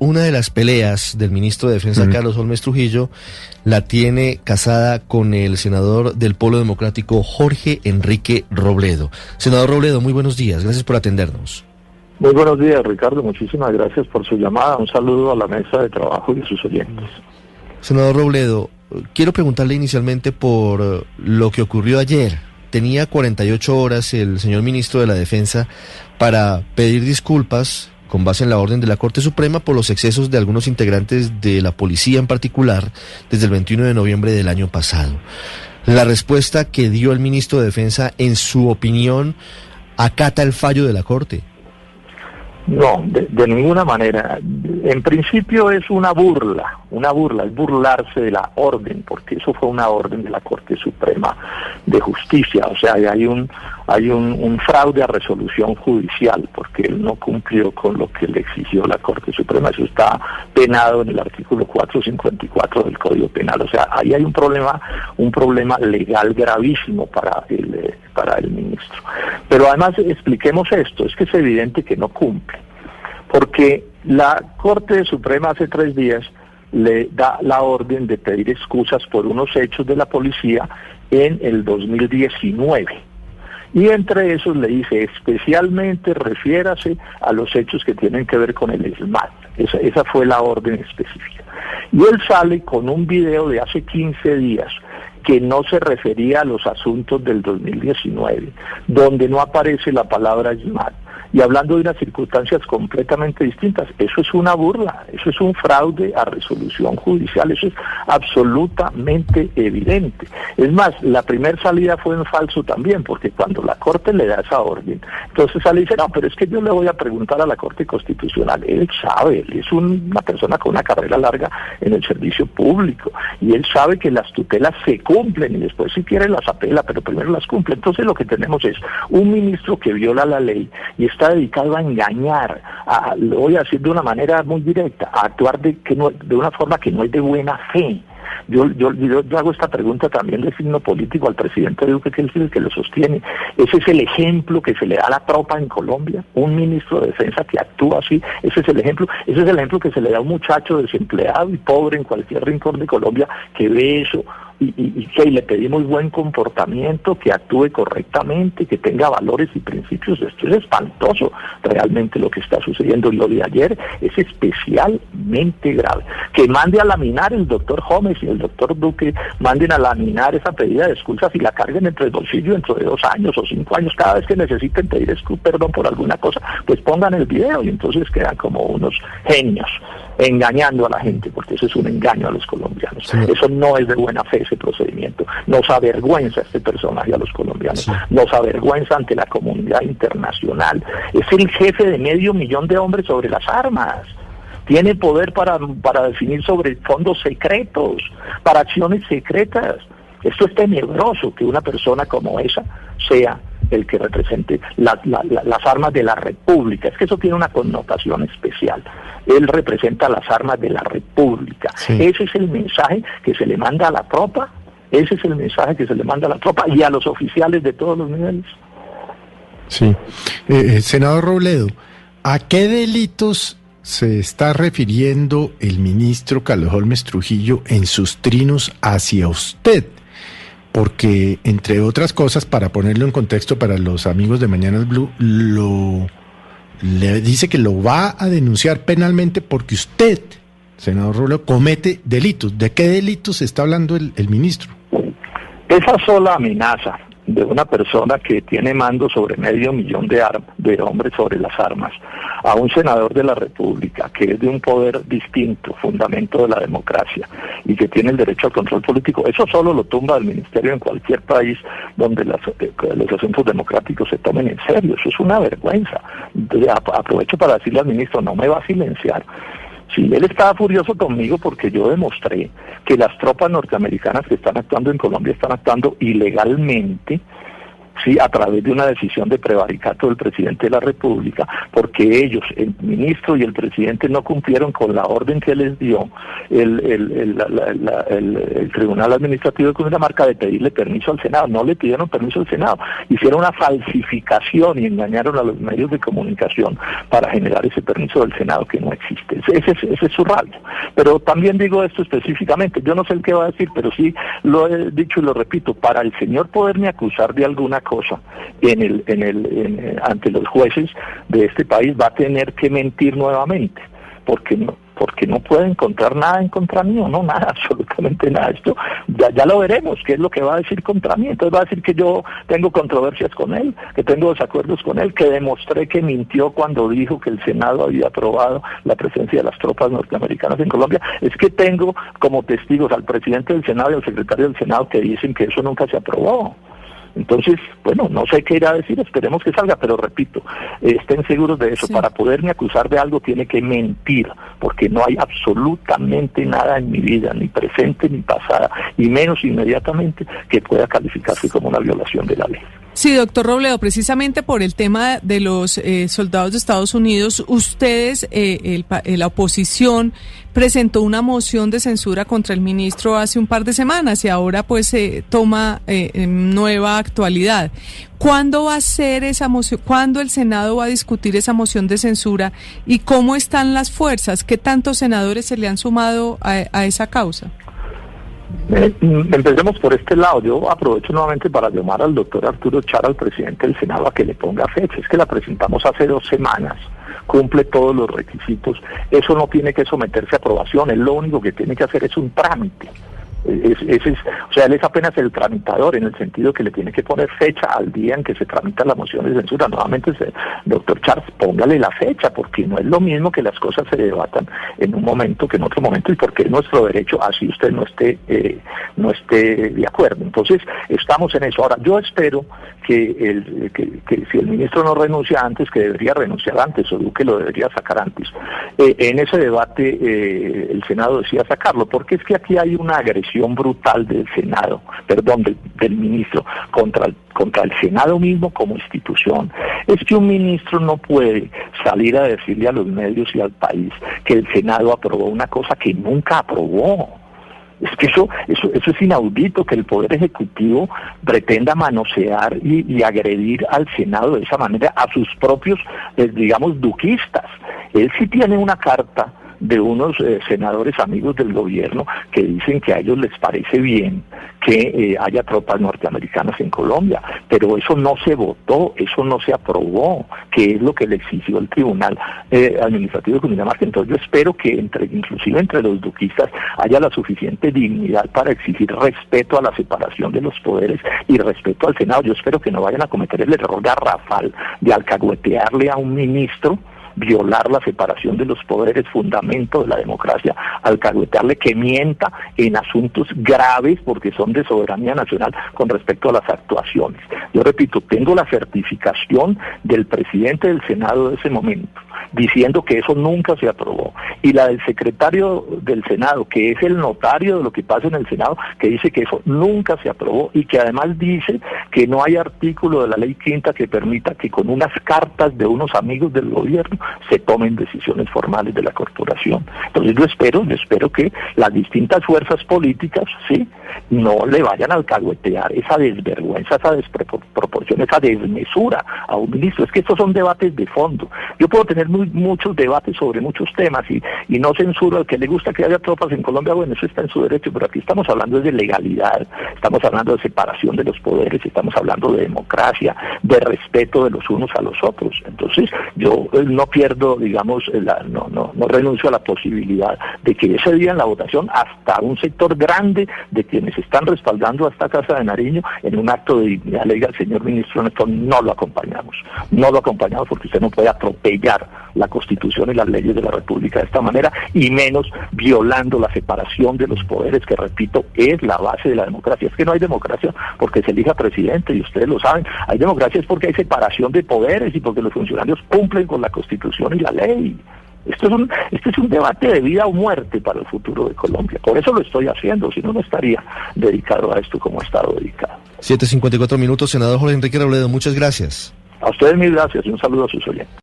una de las peleas del ministro de Defensa, Carlos Holmes Trujillo, la tiene casada con el senador del Polo Democrático, Jorge Enrique Robledo. Senador Robledo, muy buenos días, gracias por atendernos. Muy buenos días, Ricardo, muchísimas gracias por su llamada. Un saludo a la mesa de trabajo y a sus oyentes. Senador Robledo, quiero preguntarle inicialmente por lo que ocurrió ayer. Tenía 48 horas el señor ministro de la Defensa para pedir disculpas con base en la orden de la Corte Suprema por los excesos de algunos integrantes de la policía en particular desde el 21 de noviembre del año pasado. La respuesta que dio el ministro de Defensa, en su opinión, ¿acata el fallo de la Corte? No, de ninguna manera. En principio es una burla, es burlarse de la orden, porque eso fue una orden de la Corte Suprema de Justicia, o sea, hay un fraude a resolución judicial, porque él no cumplió con lo que le exigió la Corte Suprema. Eso está penado en el artículo 454 del Código Penal, o sea, ahí hay un problema legal gravísimo para el ministro. Pero además expliquemos esto, es que es evidente que no cumple, porque la Corte Suprema hace 3 días le da la orden de pedir excusas por unos hechos de la policía en el 2019. Y entre esos le dice, especialmente refiérase a los hechos que tienen que ver con el ESMAD. Esa fue la orden específica. Y él sale con un video de hace 15 días que no se refería a los asuntos del 2019, donde no aparece la palabra ESMAD. Y hablando de unas circunstancias completamente distintas, eso es una burla, eso es un fraude a resolución judicial, eso es absolutamente evidente. Es más, la primera salida fue en falso también, porque cuando la Corte le da esa orden, entonces sale y dice, no, pero es que yo le voy a preguntar a la Corte Constitucional. Él sabe, él es una persona con una carrera larga en el servicio público, y él sabe que las tutelas se cumplen, y después si quiere las apela, pero primero las cumple. Entonces lo que tenemos es un ministro que viola la ley y está dedicado a engañar, lo voy a decir de una manera muy directa, a actuar de una forma que no es de buena fe. Yo hago esta pregunta también de signo político al presidente Duque, que es el que lo sostiene. ¿Ese es el ejemplo que se le da a la tropa en Colombia? Un ministro de Defensa que actúa así, ese es el ejemplo que se le da a un muchacho desempleado y pobre en cualquier rincón de Colombia que ve eso y que le pedimos buen comportamiento, que actúe correctamente, que tenga valores y principios. Esto es espantoso realmente lo que está sucediendo, y lo de ayer es especialmente grave. Que mande a laminar el doctor Gómez y el doctor Duque, manden a laminar esa pedida de excusas y la carguen entre el bolsillo dentro de 2 años o 5 años, cada vez que necesiten pedir perdón por alguna cosa, pues pongan el video y entonces quedan como unos genios engañando a la gente, porque eso es un engaño a los colombianos. Sí. Eso no es de buena fe, ese procedimiento. Nos avergüenza este personaje a los colombianos, sí. Nos avergüenza ante la comunidad internacional. Es el jefe de 500.000 de hombres sobre las armas. Tiene poder para definir sobre fondos secretos, para acciones secretas. Esto es tenebroso que una persona como esa sea el que represente las armas de la República. Es que eso tiene una connotación especial. Él representa las armas de la República. Sí. Ese es el mensaje que se le manda a la tropa, y a los oficiales de todos los niveles. Sí. Senador Robledo, ¿a qué delitos se está refiriendo el ministro Carlos Holmes Trujillo en sus trinos hacia usted? Porque, entre otras cosas, para ponerlo en contexto para los amigos de Mañanas Blue, le dice que lo va a denunciar penalmente porque usted, senador Robledo, comete delitos. ¿De qué delitos está hablando el ministro? Esa sola amenaza de una persona que tiene mando sobre 500.000 de hombres sobre las armas, a un senador de la República que es de un poder distinto, fundamento de la democracia, y que tiene el derecho al control político, eso solo lo tumba el ministerio en cualquier país donde los asuntos democráticos se tomen en serio. Eso es una vergüenza. Aprovecho para decirle al ministro, no me va a silenciar. Sí, él estaba furioso conmigo porque yo demostré que las tropas norteamericanas que están actuando en Colombia están actuando ilegalmente sí, a través de una decisión de prevaricato del presidente de la República, porque ellos, el ministro y el presidente, no cumplieron con la orden que les dio el Tribunal Administrativo de Cundinamarca de pedirle permiso al Senado. No le pidieron permiso al Senado, hicieron una falsificación y engañaron a los medios de comunicación para generar ese permiso del Senado que no existe. Ese es su rabia. Pero también digo esto específicamente, yo no sé el qué va a decir, pero sí lo he dicho y lo repito, para el señor poderme acusar de alguna cosa ante los jueces de este país, va a tener que mentir nuevamente, porque no puede encontrar nada en contra mío, no, nada, absolutamente nada. Esto ya lo veremos, qué es lo que va a decir contra mí. Entonces va a decir que yo tengo controversias con él, que tengo desacuerdos con él, que demostré que mintió cuando dijo que el Senado había aprobado la presencia de las tropas norteamericanas en Colombia. Es que tengo como testigos al presidente del Senado y al secretario del Senado que dicen que eso nunca se aprobó. Entonces, bueno, no sé qué irá a decir, esperemos que salga, pero repito, estén seguros de eso. Sí. Para poderme acusar de algo tiene que mentir, porque no hay absolutamente nada en mi vida, ni presente ni pasada, y menos inmediatamente, que pueda calificarse como una violación de la ley. Sí, doctor Robledo, precisamente por el tema de los soldados de Estados Unidos, ustedes, la oposición, presentó una moción de censura contra el ministro hace un par de semanas y ahora pues toma nueva actualidad. ¿Cuándo va a ser esa moción? ¿Cuándo el Senado va a discutir esa moción de censura? ¿Y cómo están las fuerzas? ¿Qué tantos senadores se le han sumado a esa causa? Empecemos por este lado. Yo aprovecho nuevamente para llamar al doctor Arturo Char, al presidente del Senado, a que le ponga fecha. Es que la presentamos hace 2 semanas, cumple todos los requisitos, eso no tiene que someterse a aprobación, él lo único que tiene que hacer es un trámite. O sea, él es apenas el tramitador, en el sentido que le tiene que poner fecha al día en que se tramita la moción de censura. Nuevamente, doctor Charles, póngale la fecha, porque no es lo mismo que las cosas se debatan en un momento que en otro momento, y porque es nuestro derecho, así usted no esté de acuerdo. Entonces, estamos en eso. Ahora, yo espero que si el ministro no renuncia antes, que debería renunciar antes, o Duque lo debería sacar antes. En ese debate el Senado decía sacarlo, porque es que aquí hay una agresión brutal del Senado, del ministro, contra el Senado mismo como institución. Es que un ministro no puede salir a decirle a los medios y al país que el Senado aprobó una cosa que nunca aprobó. Es que eso es inaudito, que el Poder Ejecutivo pretenda manosear y agredir al Senado de esa manera, a sus propios, digamos, duquistas. Él sí tiene una carta de unos senadores amigos del gobierno que dicen que a ellos les parece bien que haya tropas norteamericanas en Colombia, pero eso no se votó, eso no se aprobó, que es lo que le exigió el Tribunal Administrativo de Cundinamarca. Entonces yo espero que inclusive entre los duquistas haya la suficiente dignidad para exigir respeto a la separación de los poderes y respeto al Senado. Yo espero que no vayan a cometer el error garrafal de alcahuetearle a un ministro, violar la separación de los poderes, fundamento de la democracia, alcahuetearle que mienta en asuntos graves porque son de soberanía nacional con respecto a las actuaciones. Yo repito, tengo la certificación del presidente del Senado de ese momento, diciendo que eso nunca se aprobó, y la del secretario del Senado, que es el notario de lo que pasa en el Senado, que dice que eso nunca se aprobó, y que además dice que no hay artículo de la ley quinta que permita que con unas cartas de unos amigos del gobierno se tomen decisiones formales de la corporación. Entonces yo espero que las distintas fuerzas políticas, sí, no le vayan a alcahuetear esa desvergüenza, esa desproporción, esa desmesura a un ministro. Es que estos son debates de fondo. Yo puedo tener muchos debates sobre muchos temas y no censuro al que le gusta que haya tropas en Colombia, bueno, eso está en su derecho, pero aquí estamos hablando de legalidad, estamos hablando de separación de los poderes, estamos hablando de democracia, de respeto de los unos a los otros. Entonces yo no pierdo, digamos, no renuncio a la posibilidad de que ese día en la votación hasta un sector grande de quienes están respaldando a esta Casa de Nariño en un acto de dignidad le diga al señor ministro Néstor, no lo acompañamos porque usted no puede atropellar la Constitución y las leyes de la República de esta manera, y menos violando la separación de los poderes, que repito, es la base de la democracia. Es que no hay democracia porque se elija presidente, y ustedes lo saben, hay democracia es porque hay separación de poderes y porque los funcionarios cumplen con la Constitución y la ley. Este es un debate de vida o muerte para el futuro de Colombia. Por eso lo estoy haciendo, si no, no estaría dedicado a esto como he estado dedicado. 7:54 minutos, senador Jorge Enrique Robledo, muchas gracias. A ustedes mil gracias y un saludo a sus oyentes.